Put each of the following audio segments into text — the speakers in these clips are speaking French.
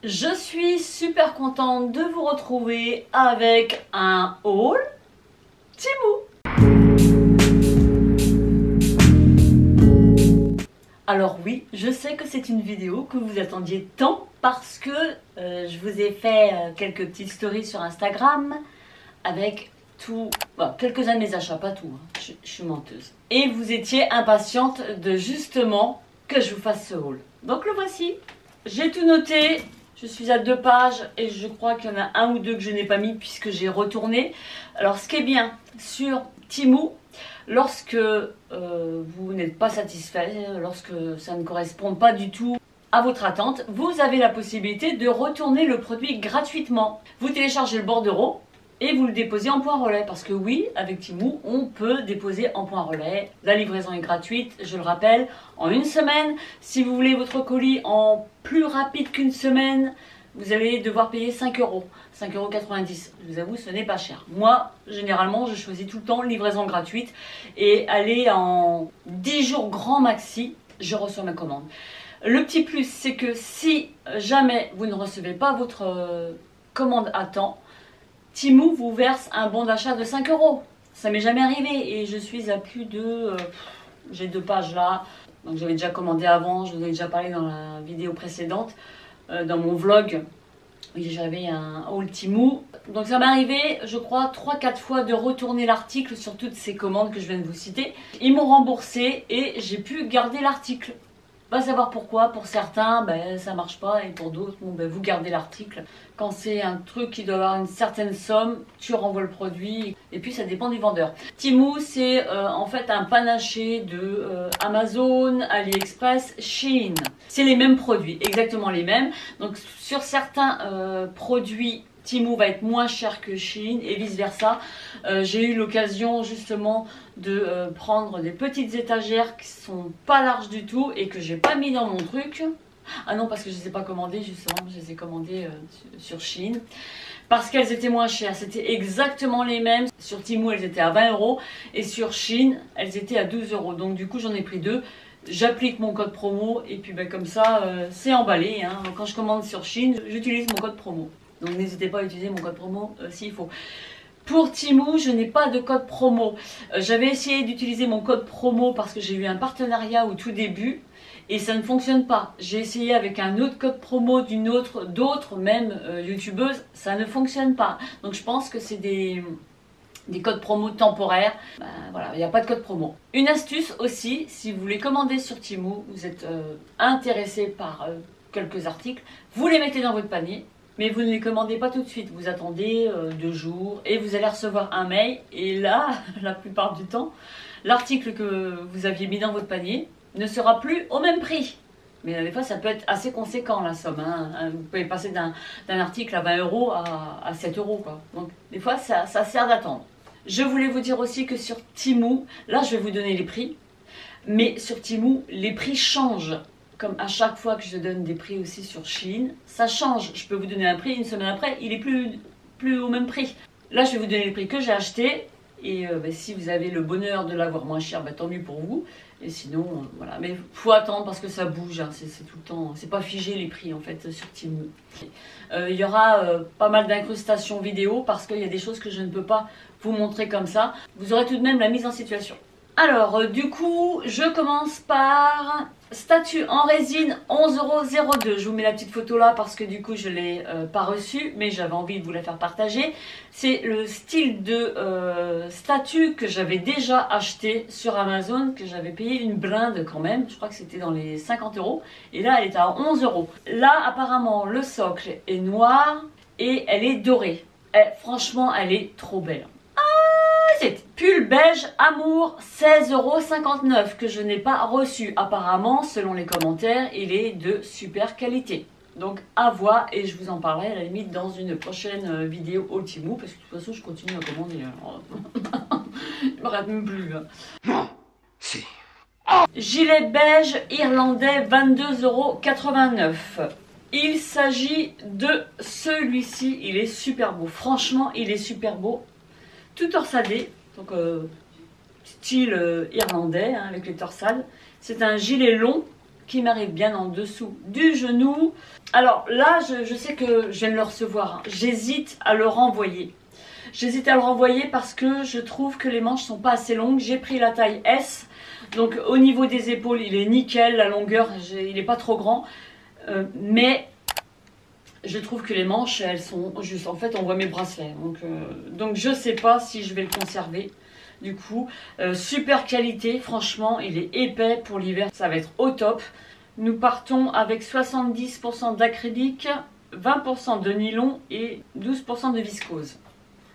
Je suis super contente de vous retrouver avec un haul Temu. Alors oui, je sais que c'est une vidéo que vous attendiez tant parce que je vous ai fait quelques petites stories sur Instagram avec tout, bon, quelques-uns de mes achats, pas tout, hein. Je suis menteuse. Et vous étiez impatiente de justement que je vous fasse ce haul. Donc le voici, j'ai tout noté. Je suis à 2 pages et je crois qu'il y en a un ou deux que je n'ai pas mis puisque j'ai retourné. Alors ce qui est bien sur Temu, lorsque vous n'êtes pas satisfait, lorsque ça ne correspond pas du tout à votre attente, vous avez la possibilité de retourner le produit gratuitement. Vous téléchargez le bordereau et vous le déposez en point relais. Parce que oui, avec Temu, on peut déposer en point relais. La livraison est gratuite, je le rappelle, en 1 semaine. Si vous voulez votre colis en plus rapide qu'une semaine, vous allez devoir payer 5 €. 5,90 €. Je vous avoue, ce n'est pas cher. Moi, généralement, je choisis tout le temps livraison gratuite. Et aller en 10 jours grand maxi, je reçois ma commande. Le petit plus, c'est que si jamais vous ne recevez pas votre commande à temps, Temu vous verse un bon d'achat de 5 €. Ça m'est jamais arrivé et je suis à plus de... j'ai 2 pages là. Donc j'avais déjà commandé avant, je vous ai déjà parlé dans la vidéo précédente, dans mon vlog. J'avais un haul Temu. Donc ça m'est arrivé, je crois, 3-4 fois de retourner l'article sur toutes ces commandes que je viens de vous citer. Ils m'ont remboursé et j'ai pu garder l'article. Va savoir pourquoi, pour certains, ça marche pas et pour d'autres, vous gardez l'article. Quand c'est un truc qui doit avoir une certaine somme, tu renvoies le produit et puis ça dépend du vendeur. Temu, c'est en fait un panaché de Amazon, AliExpress, Shein. C'est les mêmes produits, exactement les mêmes. Donc sur certains produits, Temu va être moins cher que Shein et vice versa. J'ai eu l'occasion justement de prendre des petites étagères qui sont pas larges du tout et que j'ai pas mis dans mon truc. Ah non, parce que je ne les ai pas commandées justement, je les ai commandées sur Shein. Parce qu'elles étaient moins chères, c'était exactement les mêmes. Sur Temu, elles étaient à 20 € et sur Shein, elles étaient à 12 €. Donc du coup, j'en ai pris 2. J'applique mon code promo et puis comme ça, c'est emballé. Hein. Quand je commande sur Shein, j'utilise mon code promo. Donc n'hésitez pas à utiliser mon code promo s'il faut. Pour Temu, je n'ai pas de code promo. J'avais essayé d'utiliser mon code promo parce que j'ai eu un partenariat au tout début et ça ne fonctionne pas. J'ai essayé avec un autre code promo d'autres même youtubeuses, ça ne fonctionne pas. Donc je pense que c'est des codes promo temporaires. Voilà, il n'y a pas de code promo. Une astuce aussi, si vous voulez commander sur Temu, vous êtes intéressé par quelques articles, vous les mettez dans votre panier. Mais vous ne les commandez pas tout de suite, vous attendez 2 jours et vous allez recevoir un mail. Et là, la plupart du temps, l'article que vous aviez mis dans votre panier ne sera plus au même prix. Mais des fois, ça peut être assez conséquent la somme. Hein. Vous pouvez passer d'un article à 20 € à 7 €. Quoi. Donc des fois, ça sert d'attendre. Je voulais vous dire aussi que sur Temu, là je vais vous donner les prix. Mais sur Temu, les prix changent. Comme à chaque fois que je donne des prix aussi sur Shein, ça change. Je peux vous donner un prix, 1 semaine après, il est plus au même prix. Là, je vais vous donner les prix que j'ai achetés. Et si vous avez le bonheur de l'avoir moins cher, tant mieux pour vous. Et sinon, voilà. Mais il faut attendre parce que ça bouge. Hein. C'est tout le temps. C'est pas figé les prix en fait sur Temu. Il y aura pas mal d'incrustations vidéo parce qu'il y a des choses que je ne peux pas vous montrer comme ça. Vous aurez tout de même la mise en situation. Alors, du coup, je commence par statue en résine 11,02 €. Je vous mets la petite photo là parce que du coup, je ne l'ai pas reçue, mais j'avais envie de vous la faire partager. C'est le style de statue que j'avais déjà acheté sur Amazon, que j'avais payé une blinde quand même. Je crois que c'était dans les 50 €. Et là, elle est à 11 €. Là, apparemment, le socle est noir et elle est dorée. Franchement, elle est trop belle. C'est pull beige amour 16,59 € que je n'ai pas reçu. Apparemment, selon les commentaires, il est de super qualité. Donc à voir et je vous en parlerai à la limite dans une prochaine vidéo au Temu parce que de toute façon je continue à commander. Je me rate même plus. Non, si. Gilet beige irlandais 22,89 €. Il s'agit de celui-ci. Il est super beau. Franchement, il est super beau. Tout torsadé, donc style irlandais, hein, avec les torsades. C'est un gilet long qui m'arrive bien en dessous du genou. Alors là, je sais que je viens de le recevoir, hein. J'hésite à le renvoyer. J'hésite à le renvoyer parce que je trouve que les manches sont pas assez longues. J'ai pris la taille S, donc au niveau des épaules, il est nickel. La longueur, il n'est pas trop grand, mais je trouve que les manches, elles sont juste. En fait, on voit mes bracelets, donc je sais pas si je vais le conserver. Du coup, super qualité, franchement, il est épais pour l'hiver, ça va être au top. Nous partons avec 70% d'acrylique, 20% de nylon et 12% de viscose.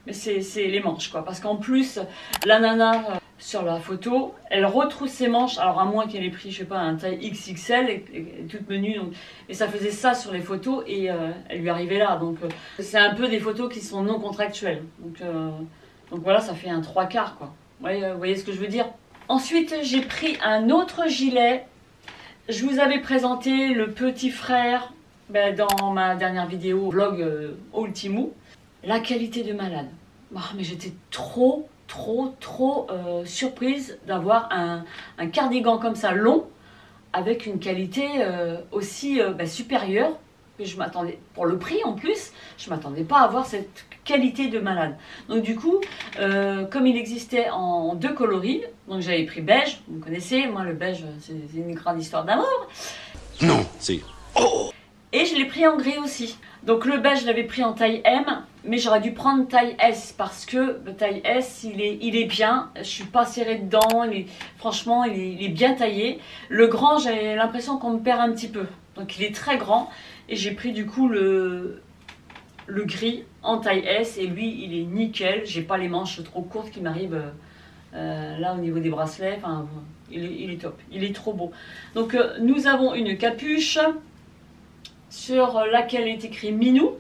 Mais c'est les manches, quoi, parce qu'en plus, la nana sur la photo, elle retrousse ses manches, alors à moins qu'elle ait pris, je sais pas, un taille XXL et toute menue, donc, et ça faisait ça sur les photos et elle lui arrivait là, donc c'est un peu des photos qui sont non contractuelles. Donc voilà, ça fait un 3/4, quoi. Ouais, vous voyez ce que je veux dire? Ensuite, j'ai pris un autre gilet. Je vous avais présenté le petit frère dans ma dernière vidéo vlog Ultimo. La qualité de malade. Oh, mais j'étais trop surprise d'avoir un cardigan comme ça long avec une qualité aussi supérieure que je m'attendais, pour le prix en plus, je m'attendais pas à avoir cette qualité de malade. Donc du coup, comme il existait en 2 coloris, donc j'avais pris beige, vous connaissez, moi le beige c'est une grande histoire d'amour. Non, c'est... Oh! Et je l'ai pris en gris aussi. Donc le beige je l'avais pris en taille M, mais j'aurais dû prendre taille S parce que taille S il est bien, je suis pas serrée dedans, franchement il est bien taillé. Le grand j'ai l'impression qu'on me perd un petit peu, donc il est très grand et j'ai pris du coup le gris en taille S et lui il est nickel, j'ai pas les manches trop courtes qui m'arrivent là au niveau des bracelets, enfin il est top, il est trop beau. Donc nous avons une capuche sur laquelle est écrit Minou,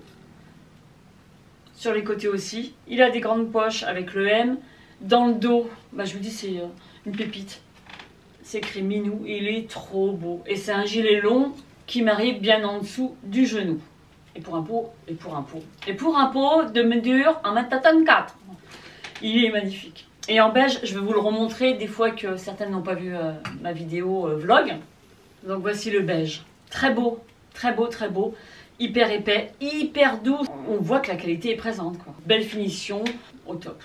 sur les côtés aussi. Il a des grandes poches avec le M. Dans le dos, je vous dis c'est une pépite. C'est écrit Minou, il est trop beau. Et c'est un gilet long qui m'arrive bien en dessous du genou. Et pour un pot de mesure 1m84. Il est magnifique. Et en beige, je vais vous le remontrer des fois que certaines n'ont pas vu ma vidéo vlog. Donc voici le beige. Très beau. Très beau, très beau, hyper épais, hyper doux. On voit que la qualité est présente, quoi. Belle finition, au top.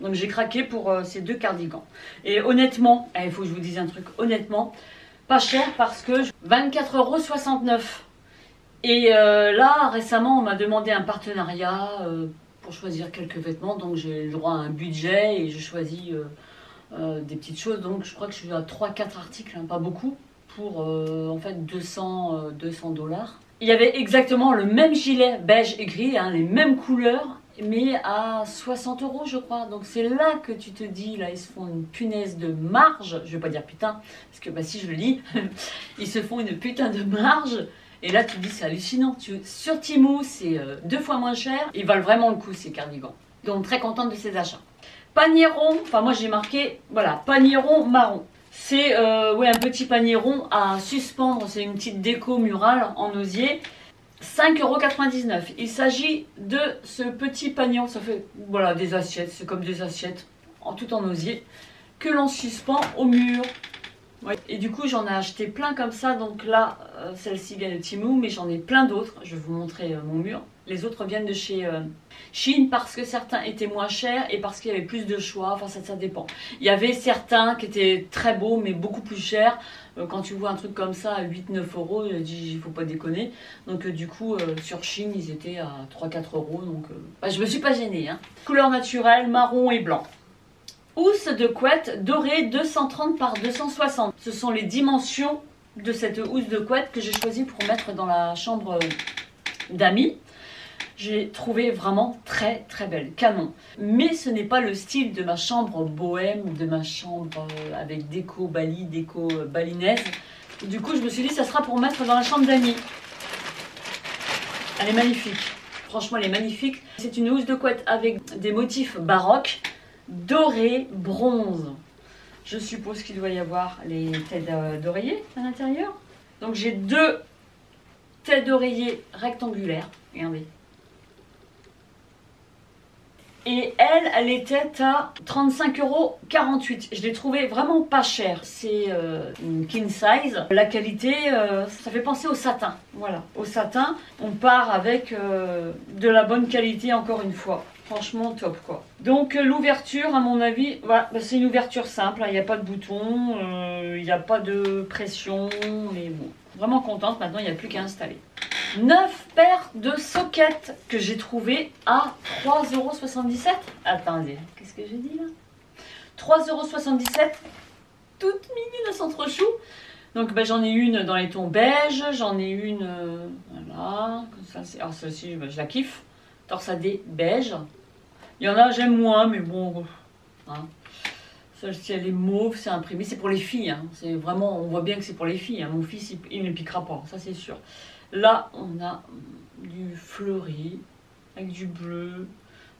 Donc j'ai craqué pour ces 2 cardigans. Et honnêtement, il faut que je vous dise un truc, honnêtement, pas cher parce que 24,69 €. Et là, récemment, on m'a demandé un partenariat pour choisir quelques vêtements. Donc j'ai le droit à un budget et j'ai choisi des petites choses. Donc je crois que je suis à 3-4 articles, hein, pas beaucoup. Pour en fait 200 $. Il y avait exactement le même gilet beige et gris, hein, les mêmes couleurs, mais à 60 € je crois. Donc c'est là que tu te dis, là ils se font une punaise de marge, je vais pas dire putain, parce que si je le lis, ils se font une putain de marge. Et là tu te dis c'est hallucinant, sur Temu c'est 2 fois moins cher, ils valent vraiment le coup ces cardigans. Donc très contente de ces achats. Panier rond, enfin moi j'ai marqué, voilà, panier rond marron. C'est un petit panier rond à suspendre, c'est une petite déco murale en osier. 5,99 €. Il s'agit de ce petit panier, ça fait voilà, des assiettes, c'est comme des assiettes tout en osier, que l'on suspend au mur. Ouais. Et du coup j'en ai acheté plein comme ça, donc là celle-ci vient de Temu, mais j'en ai plein d'autres, je vais vous montrer mon mur. Les autres viennent de chez Shein parce que certains étaient moins chers et parce qu'il y avait plus de choix, enfin ça dépend. Il y avait certains qui étaient très beaux mais beaucoup plus chers. Quand tu vois un truc comme ça à 8-9 €, je dis il faut pas déconner. Donc du coup sur Shein ils étaient à 3-4 €, donc je me suis pas gênée. Hein. Couleur naturelle, marron et blanc. Housse de couette dorée 230 par 260. Ce sont les dimensions de cette housse de couette que j'ai choisi pour mettre dans la chambre d'amis. J'ai trouvé vraiment très belle, canon. Mais ce n'est pas le style de ma chambre bohème, de ma chambre avec déco Bali, déco balinaise. Du coup, je me suis dit, ça sera pour mettre dans la chambre d'amis. Elle est magnifique. Franchement, elle est magnifique. C'est une housse de couette avec des motifs baroques, doré, bronze. Je suppose qu'il doit y avoir les têtes d'oreiller à l'intérieur. Donc j'ai 2 têtes d'oreiller rectangulaires. Regardez. Et elle était à 35,48 €. Je l'ai trouvée vraiment pas chère. C'est une king size. La qualité, ça fait penser au satin. Voilà, au satin. On part avec de la bonne qualité encore une fois. Franchement top quoi. Donc l'ouverture à mon avis, voilà, c'est une ouverture simple. Il n'y a pas de bouton, il n'y a pas de pression. Mais bon, vraiment contente. Maintenant il n'y a plus qu'à installer. 9 paires de sockets que j'ai trouvé à 3,77 €. Attendez, qu'est-ce que j'ai dit là? 3,77 €. Toutes mignonnes, elles sont trop chou. Donc ben, j'en ai une dans les tons beige, j'en ai une, voilà, comme ça. Alors celle-ci, ben, je la kiffe. Torsadée beige. Il y en a, j'aime moins, mais bon. Hein. Celle-ci, elle est mauve, c'est imprimé. C'est pour les filles. Hein. C'est vraiment, on voit bien que c'est pour les filles. Hein. Mon fils, il ne piquera pas, ça c'est sûr. Là, on a du fleuri avec du bleu,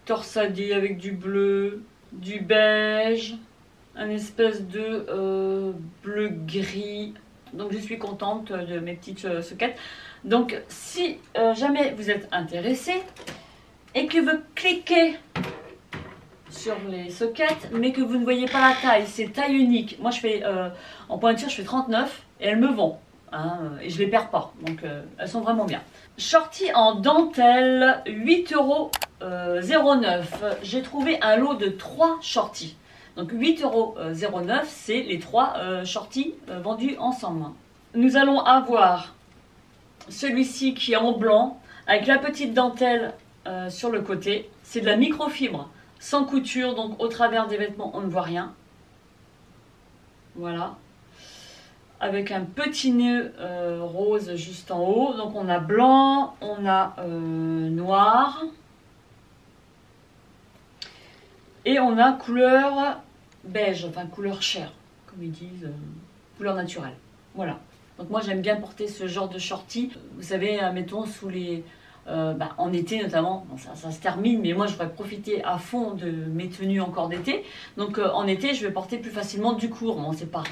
torsadé avec du bleu, du beige, un espèce de bleu-gris. Donc, je suis contente de mes petites sockets. Donc, si jamais vous êtes intéressé et que vous cliquez sur les sockets, mais que vous ne voyez pas la taille, c'est taille unique. Moi, je fais en pointure, je fais 39 et elles me vont. Hein, et je les perds pas, donc elles sont vraiment bien. Shorty en dentelle, 8,09 €. J'ai trouvé un lot de 3 shorties. Donc 8,09 €, c'est les 3 shorties vendus ensemble. Nous allons avoir celui-ci qui est en blanc, avec la petite dentelle sur le côté. C'est de la microfibre, sans couture, donc au travers des vêtements, on ne voit rien. Voilà. Avec un petit nœud rose juste en haut. Donc on a blanc, on a noir. Et on a couleur beige, enfin couleur chair, comme ils disent, couleur naturelle. Voilà. Donc moi j'aime bien porter ce genre de shorty. Vous savez, mettons sous les... en été notamment, bon, ça se termine, mais moi je voudrais profiter à fond de mes tenues encore d'été. Donc en été je vais porter plus facilement du court. Bon, c'est pas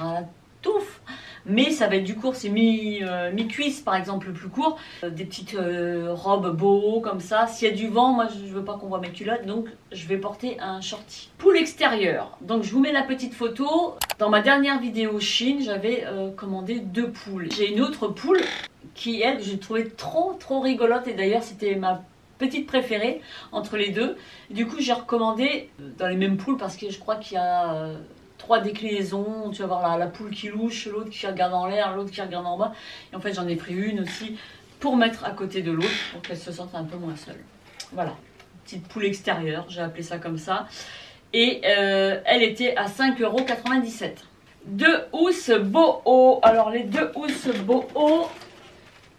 touffe, mais ça va être du court, c'est mi-cuisse par exemple, le plus court. Des petites robes boho comme ça. S'il y a du vent, moi je veux pas qu'on voit mes culottes, donc je vais porter un shorty. Poule extérieure, donc je vous mets la petite photo. Dans ma dernière vidéo Chine, j'avais commandé 2 poules. J'ai une autre poule qui, elle, j'ai trouvé trop rigolote, et d'ailleurs c'était ma petite préférée entre les deux. Du coup j'ai recommandé dans les mêmes poules parce que je crois qu'il y a 3 déclinaisons. Tu vas voir la poule qui louche, l'autre qui regarde en l'air, l'autre qui regarde en bas. Et en fait j'en ai pris une aussi pour mettre à côté de l'autre pour qu'elle se sente un peu moins seule. Voilà, petite poule extérieure, j'ai appelé ça comme ça. Et elle était à 5,97 €. 2 housses boho. Alors les 2 housses boho,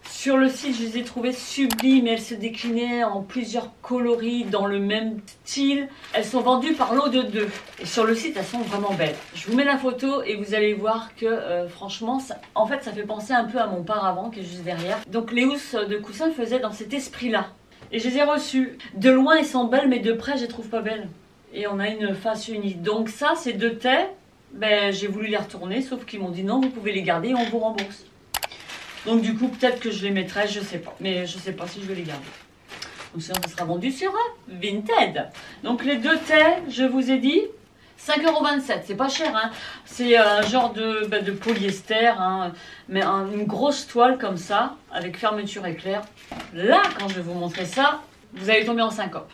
sur le site, je les ai trouvées sublimes. Elles se déclinaient en plusieurs coloris dans le même style. Elles sont vendues par lot de 2. Et sur le site, elles sont vraiment belles. Je vous mets la photo et vous allez voir que franchement, en fait, ça fait penser un peu à mon paravent qui est juste derrière. Donc les housses de coussin faisaient dans cet esprit-là. Et je les ai reçues. De loin, elles sont belles, mais de près, je les trouve pas belles. Et on a une face unique. Donc ça, ces 2 tailles, ben, j'ai voulu les retourner, sauf qu'ils m'ont dit non, vous pouvez les garder et on vous rembourse. Donc du coup, peut-être que je les mettrai, je sais pas. Mais je sais pas si je vais les garder. Donc sinon, ça sera vendu sur Vinted. Donc les 2 tailles, je vous ai dit, 5,27 €. C'est pas cher, hein. C'est un genre de polyester, hein. Mais une grosse toile comme ça, avec fermeture éclair. Là, quand je vais vous montrer ça, vous allez tomber en syncope.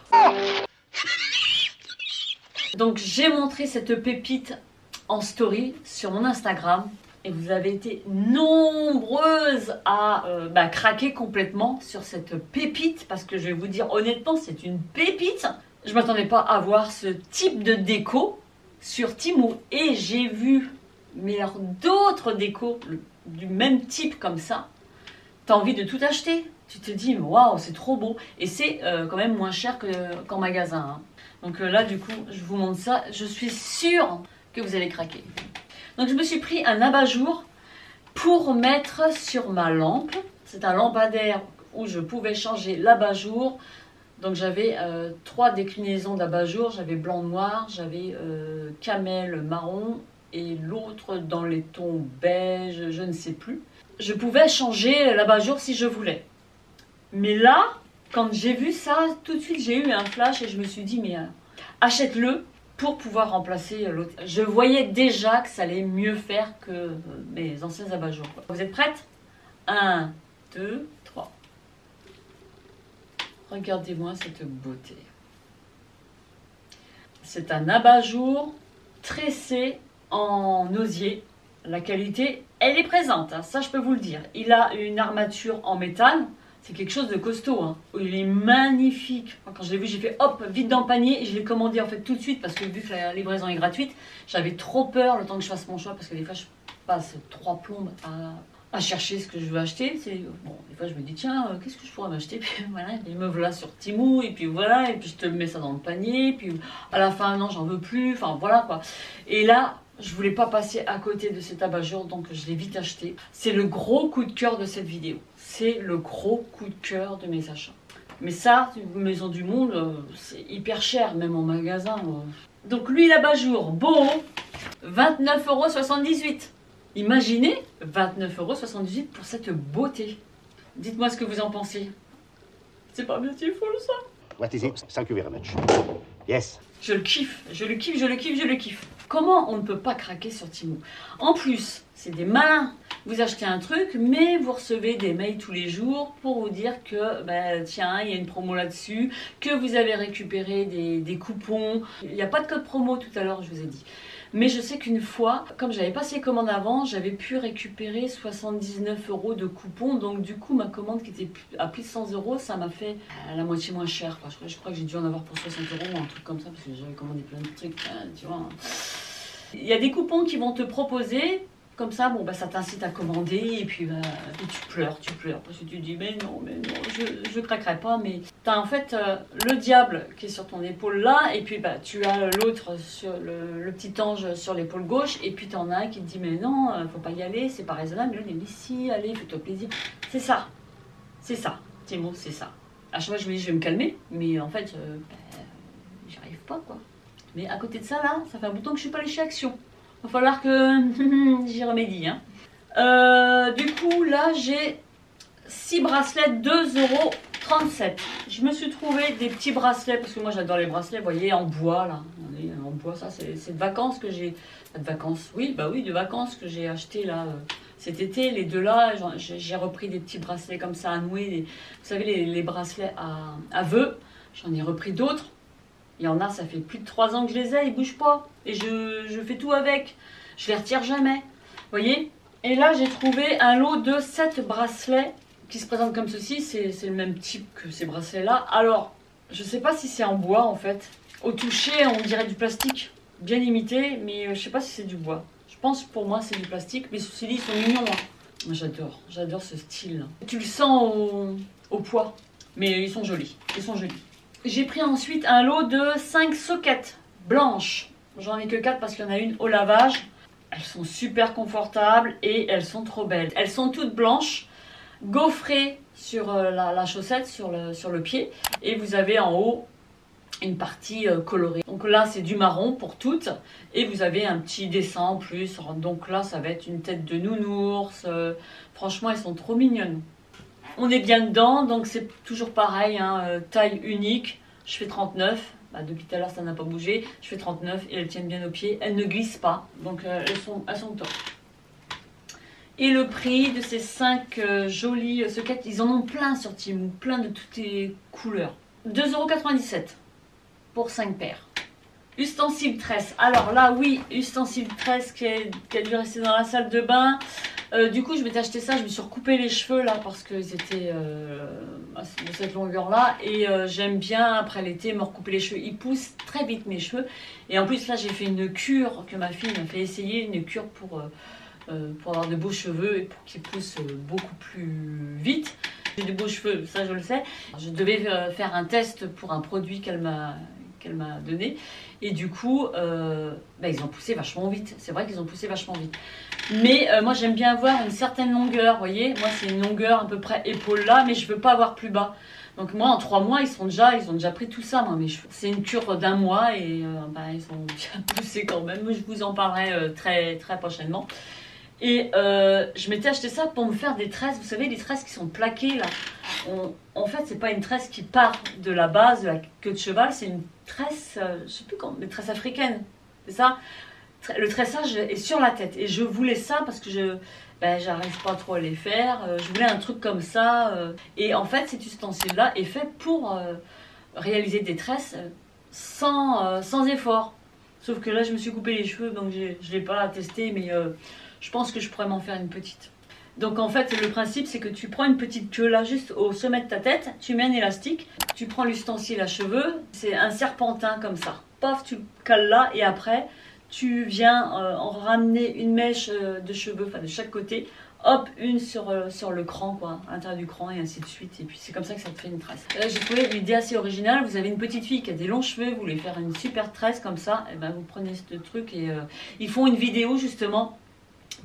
Donc j'ai montré cette pépite en story sur mon Instagram. Et vous avez été nombreuses à craquer complètement sur cette pépite. Parce que je vais vous dire honnêtement, c'est une pépite. Je ne m'attendais pas à voir ce type de déco sur Temu. Et j'ai vu d'autres décos du même type comme ça. Tu as envie de tout acheter. Tu te dis, waouh, c'est trop beau. Et c'est quand même moins cher qu'en magasin. Hein. Donc là, du coup, je vous montre ça. Je suis sûre que vous allez craquer. Donc je me suis pris un abat-jour pour mettre sur ma lampe. C'est un lampadaire où je pouvais changer l'abat-jour. Donc j'avais 3 déclinaisons d'abat-jour. J'avais blanc-noir, j'avais camel marron et l'autre dans les tons beige, je ne sais plus. Je pouvais changer l'abat-jour si je voulais. Mais là, quand j'ai vu ça, tout de suite j'ai eu un flash et je me suis dit mais achète-le pour pouvoir remplacer l'autre. Je voyais déjà que ça allait mieux faire que mes anciens abat-jours. Vous êtes prêtes? 1, 2, 3. Regardez-moi cette beauté. C'est un abat-jour tressé en osier. La qualité, elle est présente, hein, ça je peux vous le dire. Il a une armature en métal, c'est quelque chose de costaud. Hein. Il est magnifique. Quand je l'ai vu, j'ai fait hop, vite dans le panier. Et je l'ai commandé en fait tout de suite parce que vu que la livraison est gratuite, j'avais trop peur le temps que je fasse mon choix parce que des fois je passe 3 plombes à chercher ce que je veux acheter. Bon, des fois je me dis tiens, qu'est-ce que je pourrais m'acheter? Puis voilà, il me voilà sur Temu et puis voilà, et puis je te mets ça dans le panier. Puis à la fin non, j'en veux plus. Enfin voilà quoi. Et là, je voulais pas passer à côté de cet abat-jour, donc je l'ai vite acheté. C'est le gros coup de cœur de cette vidéo. C'est le gros coup de cœur de mes achats. Mais ça, Maison du Monde, c'est hyper cher, même en magasin. Donc lui, l'abat-jour, beau, 29,78 €. Imaginez, 29,78 € pour cette beauté. Dites-moi ce que vous en pensez. C'est pas beautiful ça? What is it? Thank you very much. Yes. Je le kiffe, je le kiffe, je le kiffe, je le kiffe. Comment on ne peut pas craquer sur Temu? En plus, c'est des malins. Vous achetez un truc, mais vous recevez des mails tous les jours pour vous dire que, bah, tiens, il y a une promo là-dessus, que vous avez récupéré des coupons. Il n'y a pas de code promo tout à l'heure, je vous ai dit. Mais je sais qu'une fois, comme j'avais passé commande avant, j'avais pu récupérer 79 € de coupons. Donc du coup, ma commande qui était à plus de 100 €, ça m'a fait la moitié moins cher. Enfin, je crois que j'ai dû en avoir pour 60 € ou un truc comme ça, parce que j'avais commandé plein de trucs, tu vois. Il y a des coupons qui vont te proposer, comme ça, bon, bah, ça t'incite à commander, et puis bah, tu pleures, parce que tu te dis, mais non, je craquerai pas, mais tu as en fait le diable qui est sur ton épaule là, et puis bah, tu as l'autre, sur le petit ange sur l'épaule gauche, et puis tu en as un qui te dit, mais non, faut pas y aller, c'est pas raisonnable, mais l'autre il dit, si, allez, fais-toi plaisir. C'est ça, Timo, c'est ça. À chaque fois, je me dis, je vais me calmer, mais en fait, j'y arrive pas, quoi. Mais à côté de ça, là, ça fait un bout de temps que je suis pas allée chez Action. Il va falloir que j'y remédie. Hein. Du coup, là, j'ai 6 bracelets, 2,37 €. Je me suis trouvé des petits bracelets, parce que moi, j'adore les bracelets, vous voyez, en bois, là. En bois, ça, c'est de vacances que j'ai... De vacances, oui, bah oui, de vacances que j'ai acheté, là, cet été. Les deux, là, j'ai repris des petits bracelets comme ça à nouer. Vous savez, les bracelets à vœux. J'en ai repris d'autres. Il y en a, ça fait plus de 3 ans que je les ai, ils bougent pas. Et je fais tout avec. Je les retire jamais. Vous voyez? Et là, j'ai trouvé un lot de 7 bracelets qui se présentent comme ceci. C'est le même type que ces bracelets-là. Alors, je sais pas si c'est en bois, en fait. Au toucher, on dirait du plastique. Bien imité, mais je sais pas si c'est du bois. Je pense, pour moi, c'est du plastique. Mais ceux-ci, ils sont mignons. Hein. Moi, j'adore ce style. Tu le sens au poids. Mais ils sont jolis. J'ai pris ensuite un lot de 5 soquettes blanches. J'en ai que 4 parce qu'il y en a une au lavage. Elles sont super confortables et elles sont trop belles. Elles sont toutes blanches, gaufrées sur la chaussette, sur le pied. Et vous avez en haut une partie colorée. Donc là, c'est du marron pour toutes. Et vous avez un petit dessin en plus. Donc là, ça va être une tête de nounours. Franchement, elles sont trop mignonnes. On est bien dedans, donc c'est toujours pareil, hein, taille unique. Je fais 39, bah, depuis tout à l'heure ça n'a pas bougé. Je fais 39 et elles tiennent bien aux pieds. Elles ne glissent pas, donc elles sont top. Et le prix de ces 5 jolies soquettes, ils en ont plein sur Temu, plein de toutes les couleurs. 2,97 € pour 5 paires. Ustensiles tresse. Alors là, oui, ustensiles tresse qui a dû rester dans la salle de bain. Du coup, je m'étais acheté ça, je me suis recoupé les cheveux là parce qu'ils étaient de cette longueur là. Et j'aime bien, après l'été, me recouper les cheveux. Ils poussent très vite mes cheveux. Et en plus, là, j'ai fait une cure que ma fille m'a fait essayer, une cure pour avoir de beaux cheveux et pour qu'ils poussent beaucoup plus vite. J'ai de beaux cheveux, ça je le sais. Je devais faire un test pour un produit qu'elle m'a donné. Et du coup, ils ont poussé vachement vite. C'est vrai qu'ils ont poussé vachement vite. Mais moi, j'aime bien avoir une certaine longueur. Vous voyez, moi, c'est une longueur à peu près épaule là, mais je ne veux pas avoir plus bas. Donc moi, en 3 mois, ils ont déjà pris tout ça, moi, mes cheveux. C'est une cure d'1 mois et ils ont bien poussé quand même. Je vous en parlerai très, très prochainement. Et je m'étais acheté ça pour me faire des tresses. Vous savez, les tresses qui sont plaquées là. En fait, c'est pas une tresse qui part de la base de la queue de cheval, c'est une tresse, je sais plus comment, des tresses africaines. C'est ça. Le tressage est sur la tête. Et je voulais ça parce que j'arrive pas trop à les faire. Je voulais un truc comme ça. Et en fait, cet ustensile-là est fait pour réaliser des tresses sans effort. Sauf que là, je me suis coupé les cheveux, donc je ne l'ai pas testé, mais je pense que je pourrais m'en faire une petite. Donc en fait, le principe, c'est que tu prends une petite queue là, juste au sommet de ta tête, tu mets un élastique, tu prends l'ustensile à cheveux, c'est un serpentin comme ça. Paf, tu le cales là, et après, tu viens en ramener une mèche de cheveux, enfin de chaque côté, hop, une sur le cran, quoi, à l'intérieur du cran, et ainsi de suite. Et puis c'est comme ça que ça te fait une tresse. J'ai trouvé l'idée assez originale. Vous avez une petite fille qui a des longs cheveux, vous voulez faire une super tresse comme ça, et ben vous prenez ce truc et ils font une vidéo justement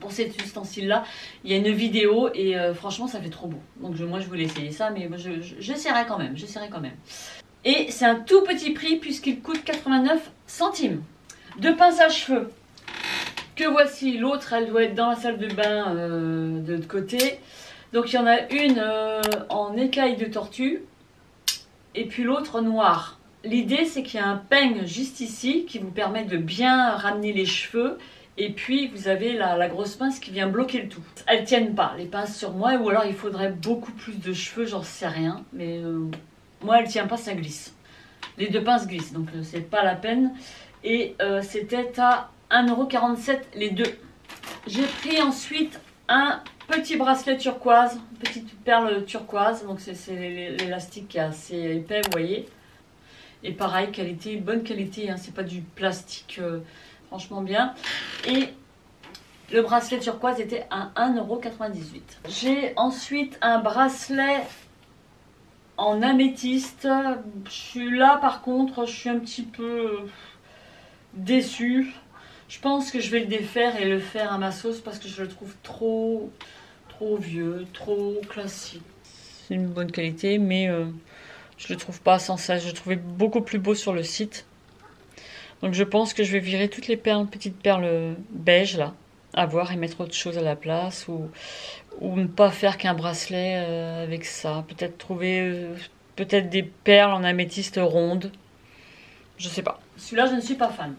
pour cet ustensile là. Il y a une vidéo et franchement ça fait trop beau. Donc moi je voulais essayer ça, mais j'essaierai quand même, Et c'est un tout petit prix puisqu'il coûte 89 centimes. Deux pinces à cheveux. Que voici, l'autre elle doit être dans la salle de bain de l'autre côté. Donc il y en a une en écaille de tortue et puis l'autre noire. L'idée c'est qu'il y a un peigne juste ici qui vous permet de bien ramener les cheveux. Et puis vous avez la grosse pince qui vient bloquer le tout. Elles tiennent pas les pinces sur moi, ou alors il faudrait beaucoup plus de cheveux, j'en sais rien. Mais moi elle tient pas, ça glisse. Les deux pinces glissent, donc c'est pas la peine. Et c'était à 1,47 € les deux. J'ai pris ensuite un petit bracelet turquoise, une petite perle turquoise. Donc c'est l'élastique qui est assez épais, vous voyez. Et pareil, qualité, bonne qualité, hein, c'est pas du plastique... franchement bien. Et le bracelet turquoise était à 1,98 €. J'ai ensuite un bracelet en améthyste. Je suis là par contre, je suis un petit peu déçue. Je pense que je vais le défaire et le faire à ma sauce parce que je le trouve trop vieux, trop classique. C'est une bonne qualité, mais je le trouve pas sans ça. Je le trouvais beaucoup plus beau sur le site. Donc je pense que je vais virer toutes les petites perles beige là, à voir et mettre autre chose à la place ou ne pas faire qu'un bracelet avec ça. Peut-être trouver peut-être des perles en améthyste ronde. Je sais pas. Celui-là je ne suis pas fan.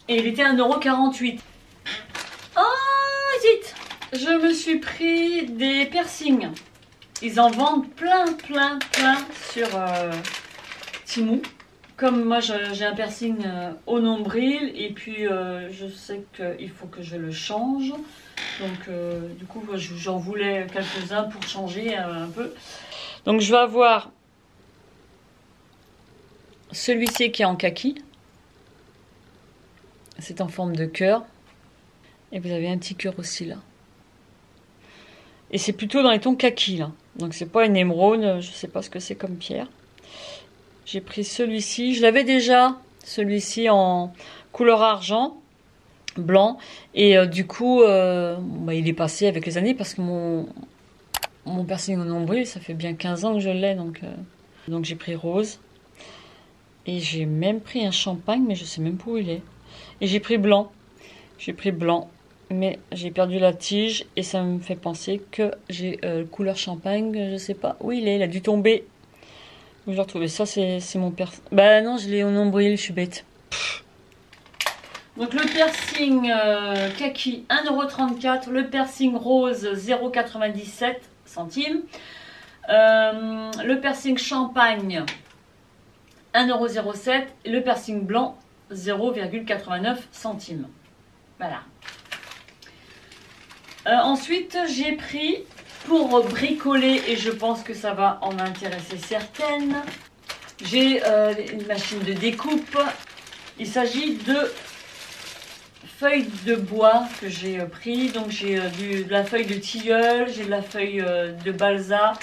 Et il était à 1,48 €. Oh zut! Je me suis pris des piercings. Ils en vendent plein sur Temu. Comme moi j'ai un piercing au nombril et puis je sais qu'il faut que je le change. Donc du coup j'en voulais quelques-uns pour changer un peu. Donc je vais avoir celui-ci qui est en kaki. C'est en forme de cœur. Et vous avez un petit cœur aussi là. Et c'est plutôt dans les tons kaki là. Donc c'est pas une émeraude, je sais pas ce que c'est comme pierre. J'ai pris celui-ci. Je l'avais déjà, celui-ci en couleur argent, blanc. Et du coup, il est passé avec les années parce que mon piercing au nombril, ça fait bien 15 ans que je l'ai. Donc j'ai pris rose. Et j'ai même pris un champagne, mais je sais même pas où il est. Et j'ai pris blanc. Mais j'ai perdu la tige et ça me fait penser que j'ai couleur champagne. Je sais pas où il a dû tomber. Je vais retrouver ça, c'est mon piercing. Bah non, je l'ai au nombril, je suis bête. Donc le piercing kaki 1,34 €, le piercing rose 0,97 centimes, le piercing champagne 1,07 € et le piercing blanc 0,89 centimes. Voilà. Ensuite, j'ai pris pour bricoler, et je pense que ça va en intéresser certaines, j'ai une machine de découpe. Il s'agit de feuilles de bois que j'ai pris. Donc j'ai de la feuille de tilleul, j'ai de la feuille de balsa.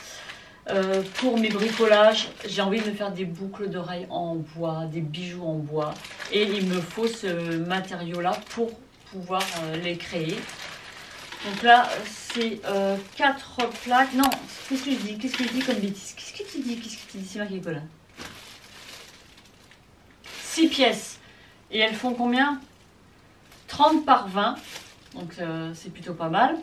Pour mes bricolages, j'ai envie de me faire des boucles d'oreilles en bois, des bijoux en bois. Et il me faut ce matériau-là pour pouvoir les créer. Donc là, c'est 4 plaques. Non, qu'est-ce que je dis? Qu'est-ce que je dis comme bêtise? Qu'est-ce que tu dis? C'est marqué quoi là? 6 pièces. Et elles font combien? 30 par 20. Donc c'est plutôt pas mal.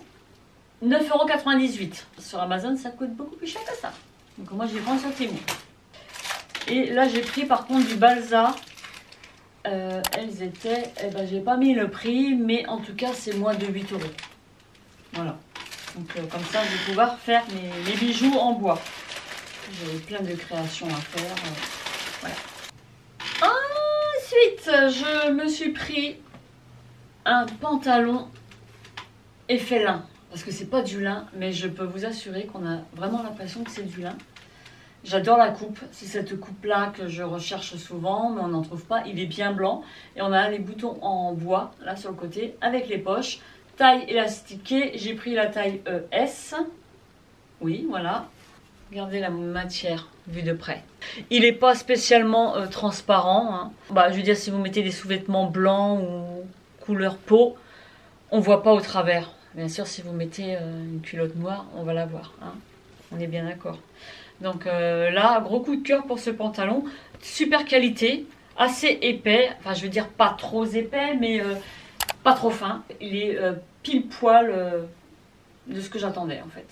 9,98 €. Sur Amazon, ça coûte beaucoup plus cher que ça. Donc moi, je les prends sur Temu. Et là, j'ai pris par contre du Balsa. Elles étaient... Eh ben, j'ai pas mis le prix, mais en tout cas, c'est moins de 8 €. Voilà. Donc comme ça, je vais pouvoir faire mes bijoux en bois. J'ai plein de créations à faire. Voilà. Ensuite, je me suis pris un pantalon effet lin. Parce que c'est pas du lin, mais je peux vous assurer qu'on a vraiment l'impression que c'est du lin. J'adore la coupe, c'est cette coupe-là que je recherche souvent, mais on n'en trouve pas. Il est bien blanc et on a les boutons en bois, là sur le côté, avec les poches. Taille élastiquée, j'ai pris la taille S. Oui, voilà. Regardez la matière vue de près. Il n'est pas spécialement transparent. Hein. Bah, je veux dire, si vous mettez des sous-vêtements blancs ou couleur peau, on voit pas au travers. Bien sûr, si vous mettez une culotte noire, on va la voir. Hein. On est bien d'accord. Donc là, gros coup de cœur pour ce pantalon. Super qualité, assez épais. Enfin, je veux dire pas trop épais, mais pas trop fin. Il est pile poil de ce que j'attendais en fait.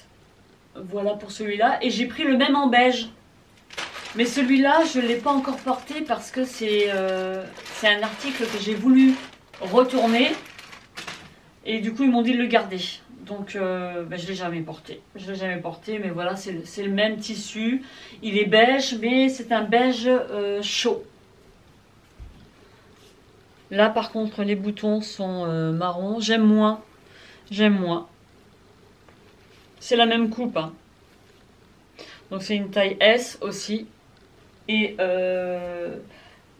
Voilà pour celui-là. Et j'ai pris le même en beige. Mais celui-là, je ne l'ai pas encore porté parce que c'est un article que j'ai voulu retourner. Et du coup, ils m'ont dit de le garder. Donc, je ne l'ai jamais porté. Je ne l'ai jamais porté, mais voilà, c'est le même tissu. Il est beige, mais c'est un beige chaud. Là, par contre, les boutons sont marrons. J'aime moins. J'aime moins. C'est la même coupe. Hein. Donc, c'est une taille S aussi. Et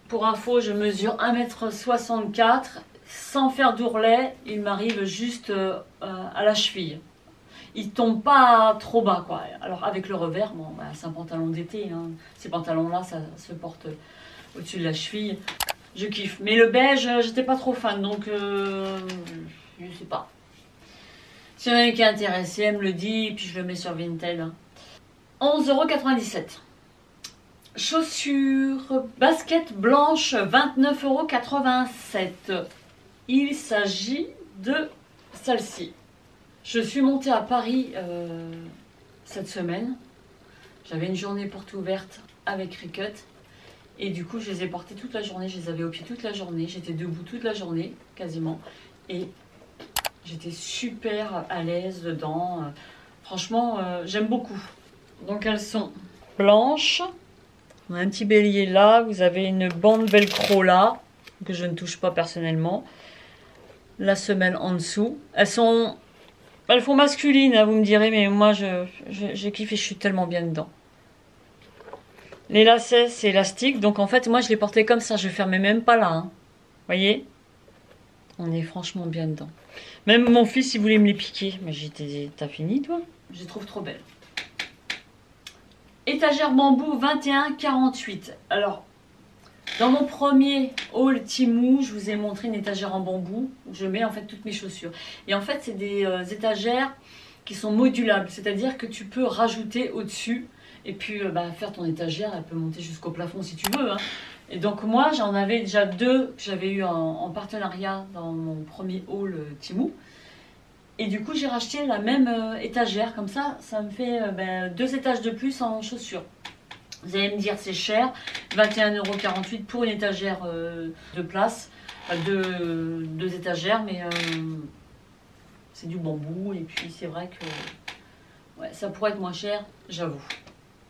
pour info, je mesure 1,64 m. Sans faire d'ourlet, il m'arrive juste à la cheville. Il tombe pas trop bas, quoi. Alors, avec le revers, bon, bah, c'est un pantalon d'été. Hein. Ces pantalons-là, ça se porte au-dessus de la cheville. Je kiffe. Mais le beige, j'étais pas trop fan, donc je sais pas. Si y en a qui est intéressé, elle me le dit, et puis je le mets sur Vinted. Hein. 11,97 €. Chaussures basket blanche, 29,87 €. Il s'agit de celle-ci. Je suis montée à Paris cette semaine. J'avais une journée porte ouverte avec Cricut. Et du coup, je les ai portées toute la journée. Je les avais au pied toute la journée. J'étais debout toute la journée, quasiment. Et j'étais super à l'aise dedans. Franchement, j'aime beaucoup. Donc, elles sont blanches. On a un petit bélier là. Vous avez une bande velcro là, que je ne touche pas personnellement. La semelle en dessous. Elles font masculines, hein, vous me direz, mais moi, j'ai kiffé. Je suis tellement bien dedans. Les lacets, c'est élastique. Donc, en fait, moi, je les portais comme ça. Je fermais même pas là. Hein. Voyez? On est franchement bien dedans. Même mon fils, il voulait me les piquer. Mais j'ai dit, t'as fini, toi? Je les trouve trop belles. Étagère bambou 21,48 €. Alors, dans mon premier haul Temu, je vous ai montré une étagère en bambou où je mets en fait toutes mes chaussures. Et en fait, c'est des étagères qui sont modulables. C'est-à-dire que tu peux rajouter au-dessus et puis faire ton étagère. Elle peut monter jusqu'au plafond si tu veux. Hein. Et donc moi, j'en avais déjà deux que j'avais eu en partenariat dans mon premier haul Temu. Et du coup, j'ai racheté la même étagère. Comme ça, ça me fait 2 étages de plus en chaussures. Vous allez me dire, c'est cher. 21,48 € pour une étagère de place. Deux étagères, mais c'est du bambou. Et puis, c'est vrai que ouais, ça pourrait être moins cher, j'avoue.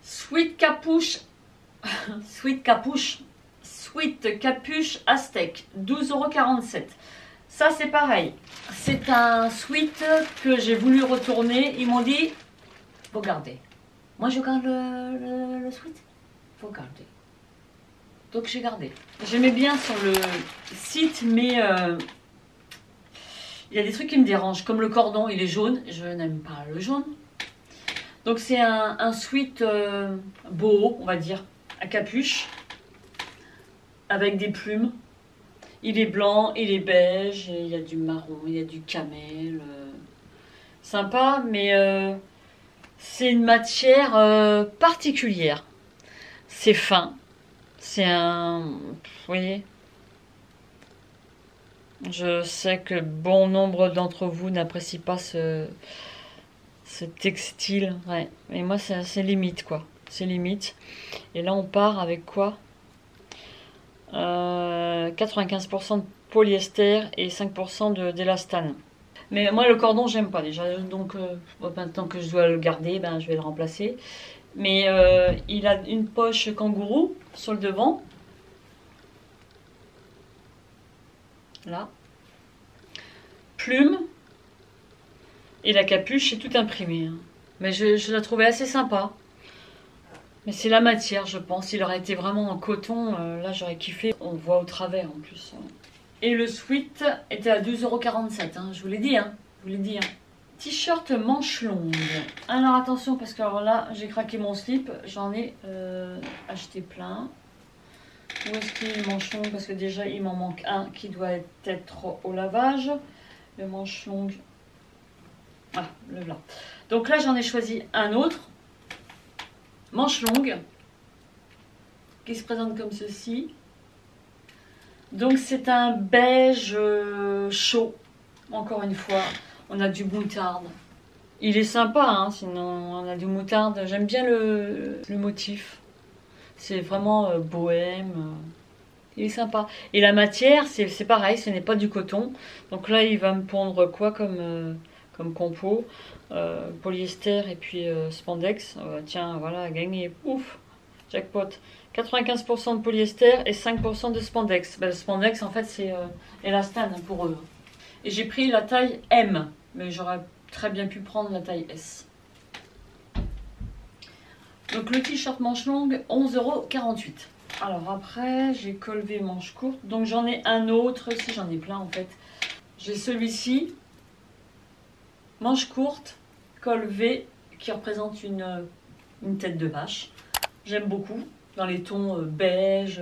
Sweet capuche aztèque, 12,47 €. Ça, c'est pareil. C'est un sweat que j'ai voulu retourner. Ils m'ont dit, faut garder. Moi, je garde le sweat. Faut garder. Donc, j'ai gardé. J'aimais bien sur le site, mais il y a des trucs qui me dérangent. Comme le cordon, il est jaune. Je n'aime pas le jaune. Donc, c'est un sweat boho, on va dire, à capuche. Avec des plumes. Il est blanc, il est beige, il y a du marron, il y a du camel. Sympa, mais c'est une matière particulière. C'est fin. C'est un... Vous voyez? Je sais que bon nombre d'entre vous n'apprécient pas ce textile. Ouais. Mais moi, c'est limite, quoi. C'est limite. Et là, on part avec quoi 95% de polyester et 5% d'élastane. Mais moi, le cordon, j'aime pas déjà. Donc, maintenant que je dois le garder, ben, je vais le remplacer. Mais il a une poche kangourou sur le devant. Là. Plume. Et la capuche, c'est tout imprimé. Hein. Mais je la trouvais assez sympa. Mais c'est la matière, je pense. Il aurait été vraiment en coton, là j'aurais kiffé. On voit au travers en plus. Et le sweat était à 12,47 €, hein. Je vous l'ai dit, hein. Je vous l'ai dit, hein. T-shirt manche longue. Alors attention, parce que alors là, j'ai craqué mon slip. J'en ai acheté plein. Où est-ce qu'il est le manche longue? Parce que déjà, il m'en manque un qui doit être au lavage. Le manche longue. Ah, le là. Donc là, j'en ai choisi un autre. Manche longue. Qui se présente comme ceci. Donc c'est un beige chaud. Encore une fois, on a du moutarde. Il est sympa, hein, sinon on a du moutarde. J'aime bien le motif. C'est vraiment bohème. Il est sympa. Et la matière, c'est pareil, ce n'est pas du coton. Donc là, il va me pondre quoi comme compo polyester et puis spandex. Tiens, voilà, gagné. Ouf, jackpot. 95% de polyester et 5% de spandex. Ben, le spandex, en fait, c'est élastane pour eux. Et j'ai pris la taille M, mais j'aurais très bien pu prendre la taille S. Donc le t-shirt manche longue, 11,48 €. Alors après, j'ai col V manche courte. Donc j'en ai un autre, si j'en ai plein en fait. J'ai celui-ci, manche courte, col V, qui représente une tête de vache. J'aime beaucoup, dans les tons beige,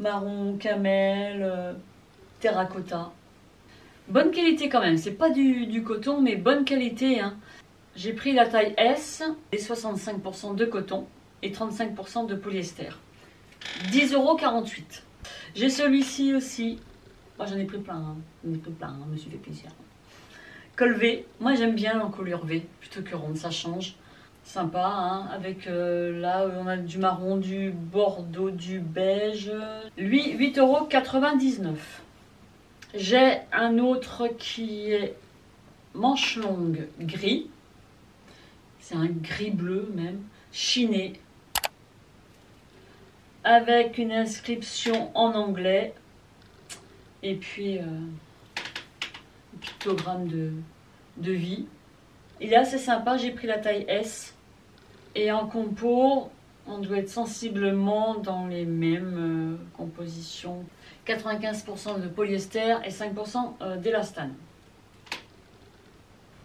marron, camel, terracotta. Bonne qualité quand même, c'est pas du coton, mais bonne qualité. Hein. J'ai pris la taille S, et 65% de coton et 35% de polyester. 10,48 €. J'ai celui-ci aussi. Moi j'en ai pris plein, hein. J'en ai pris plein, hein. Je me suis fait plaisir. Col V, moi j'aime bien l'encolure V, plutôt que ronde, ça change. Sympa, hein, avec là on a du marron, du bordeaux, du beige. Lui, 8,99 €. J'ai un autre qui est manche longue gris. C'est un gris bleu même, chiné. Avec une inscription en anglais. Et puis un pictogramme de vie. Il est assez sympa, j'ai pris la taille S. Et en compo, on doit être sensiblement dans les mêmes compositions. 95% de polyester et 5% d'élastane.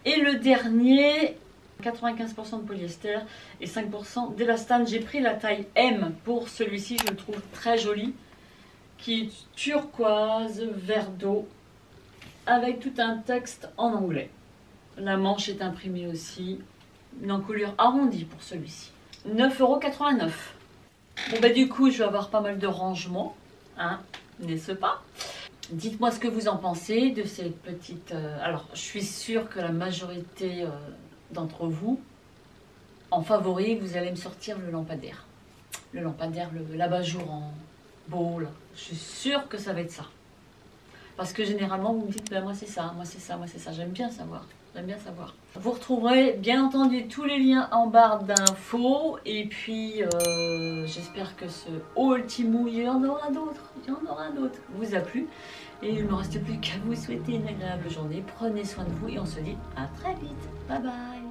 Et le dernier, 95% de polyester et 5% d'élastane. J'ai pris la taille M pour celui-ci, je le trouve très joli. Qui est turquoise, vert d'eau, avec tout un texte en anglais. La manche est imprimée aussi. Une encolure arrondie pour celui-ci. 9,89 €. Bon bah du coup je vais avoir pas mal de rangements, hein, n'est-ce pas? Dites-moi ce que vous en pensez de ces petites... alors je suis sûre que la majorité d'entre vous, en favori, vous allez me sortir le lampadaire. Le lampadaire, l'abat-jour en beau là. Je suis sûre que ça va être ça. Parce que généralement vous me dites, ben, moi c'est ça, moi c'est ça, moi c'est ça. J'aime bien savoir. J'aime bien savoir. Vous retrouverez bien entendu tous les liens en barre d'infos. Et puis j'espère que ce haul Temu, il y en aura d'autres. Il y en aura d'autres. Vous a plu. Et il ne me reste plus qu'à vous souhaiter une agréable journée. Prenez soin de vous et on se dit à très vite. Bye bye.